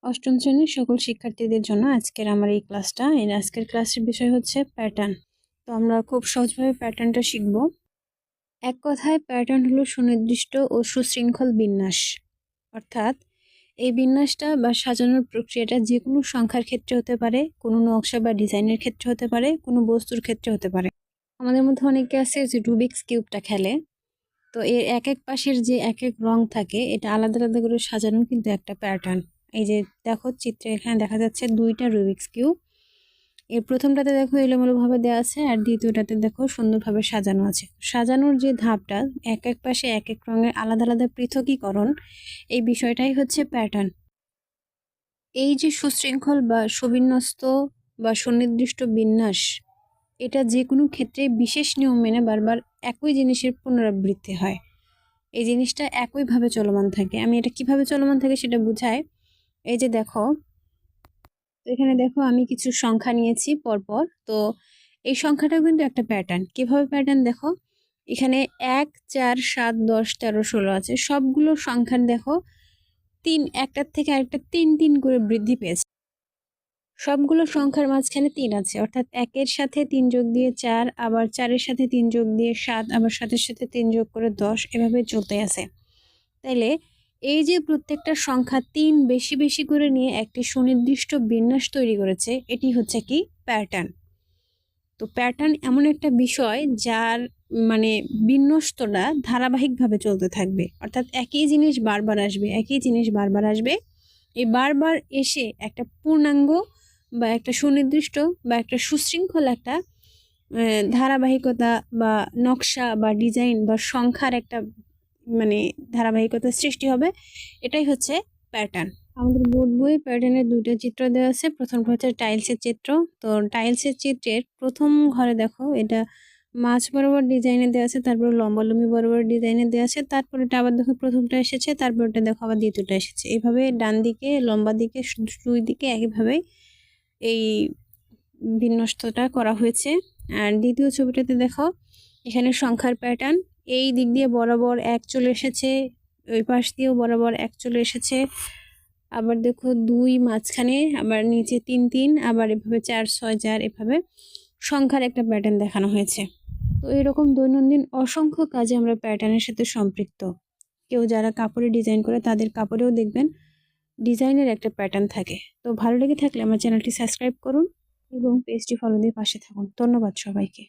অষ্টম শ্রেণীর সকল শিক্ষার্থীদের জন্য আজকের আমার এই ক্লাসটা আজকের ক্লাসের বিষয় হচ্ছে প্যাটার্ন। তো আমরা খুব সহজভাবে প্যাটার্নটা শিখব। এক কথায় প্যাটার্ন হলো সুনির্দিষ্ট ও সুশৃঙ্খল বিন্যাস, অর্থাৎ এই বিন্যাসটা বা সাজানোর প্রক্রিয়াটা যে কোনো সংখ্যার ক্ষেত্রে হতে পারে, কোনো নকশা বা ডিজাইনের ক্ষেত্রে হতে পারে, কোনো বস্তুর ক্ষেত্রে হতে পারে। আমাদের মধ্যে অনেকে আছে যে রুবিক্স কিউবটা খেলে, তো এর এক এক পাশের যে এক এক রং থাকে এটা আলাদা আলাদা করে সাজানো কিন্তু একটা প্যাটার্ন। এই যে দেখো চিত্রে এখানে দেখা যাচ্ছে দুইটা রুবিক্স কিউব। এর প্রথমটাতে দেখো এলোমেলোভাবে দেওয়া আছে, আর দ্বিতীয়টাতে দেখো সুন্দরভাবে সাজানো আছে। সাজানোর যে ধাপটা, এক এক পাশে এক এক রঙের আলাদা আলাদা পৃথকীকরণ, এই বিষয়টাই হচ্ছে প্যাটার্ন। এই যে সুশৃঙ্খল বা সুবিন্যস্ত বা সুনির্দিষ্ট বিন্যাস, এটা যে কোনো ক্ষেত্রে বিশেষ নিয়ম মেনে বারবার একই জিনিসের পুনরাবৃত্তি হয়। এই জিনিসটা একইভাবে চলমান থাকে। আমি এটা কিভাবে চলমান থাকে সেটা বুঝাই। এই যে দেখো, এখানে দেখো আমি কিছু সংখ্যা নিয়েছি পরপর। তো এই সংখ্যাটাও কিন্তু একটা প্যাটার্ন। কিভাবে প্যাটার্ন দেখো, এখানে 1, 4, 7, 10, 13, 16 আছে। সবগুলো সংখ্যার দেখো একটার থেকে আরেকটা 3 করে বৃদ্ধি পেয়েছে। সবগুলো সংখ্যার মাঝখানে 3 আছে, অর্থাৎ 1-এর সাথে 3 যোগ দিয়ে 4, আবার 4-এর সাথে 3 যোগ দিয়ে 7, আবার 7-এর সাথে 3 যোগ করে 10, এভাবে চলতে আছে। তাইলে এই যে প্রত্যেকটা সংখ্যা 3 বেশি বেশি করে নিয়ে একটি সুনির্দিষ্ট বিন্যাস তৈরি করেছে, এটি হচ্ছে কি প্যাটার্ন। তো প্যাটার্ন এমন একটা বিষয় যার মানে বিন্যস্তটা ধারাবাহিকভাবে চলতে থাকবে, অর্থাৎ একই জিনিস বারবার আসবে, একই জিনিস বারবার আসবে। এই বারবার এসে একটা পূর্ণাঙ্গ বা একটা সুনির্দিষ্ট বা একটা সুশৃঙ্খল একটা ধারাবাহিকতা বা নকশা বা ডিজাইন বা সংখ্যার একটা ধারাবাহিকতা সৃষ্টি হবে। এটাই হচ্ছে প্যাটার্ন। আমাদের বোর্ড বইয়ে প্যাটার্নের 2টা চিত্র দেওয়া আছে। প্রথমটা হচ্ছে টাইলসের চিত্র। তো টাইলসের চিত্রের প্রথম ঘরে দেখো এটা মাঝ বরাবর ডিজাইনে দেওয়া আছে, তারপর লম্বালম্বি বরাবর ডিজাইনে দেওয়া আছে, তারপর এটা আবার দেখো প্রথমটা এসেছে, তারপর এটা দেখো আবার দ্বিতীয়টা এসেছে। এইভাবে ডান দিকে লম্বা দিকে দুই দিকে একইভাবে এই বিন্যস্তটা করা হয়েছে। আর দ্বিতীয় ছবিটাতে দেখো এখানে সংখ্যার প্যাটার্ন, এই দিক দিয়ে বরাবর 1 চলে এসেছে, ওই পাশ দিয়েও বরাবর 1 চলে এসেছে, আবার দেখো 2 মাঝখানে, আবার নিচে 3, আবার এভাবে 4, 6, 4, এভাবে সংখ্যার একটা প্যাটার্ন দেখানো হয়েছে। তো এরকম দৈনন্দিন অসংখ্য কাজে আমরা প্যাটার্নের সাথে সম্পৃক্ত। কেউ যারা কাপড়ে ডিজাইন করে তাদের কাপড়েও দেখবেন ডিজাইনের একটা প্যাটার্ন থাকে। তো ভালো লেগে থাকলে আমার চ্যানেলটি সাবস্ক্রাইব করুন এবং পেজটি ফলো দিয়ে পাশে থাকুন। ধন্যবাদ সবাইকে।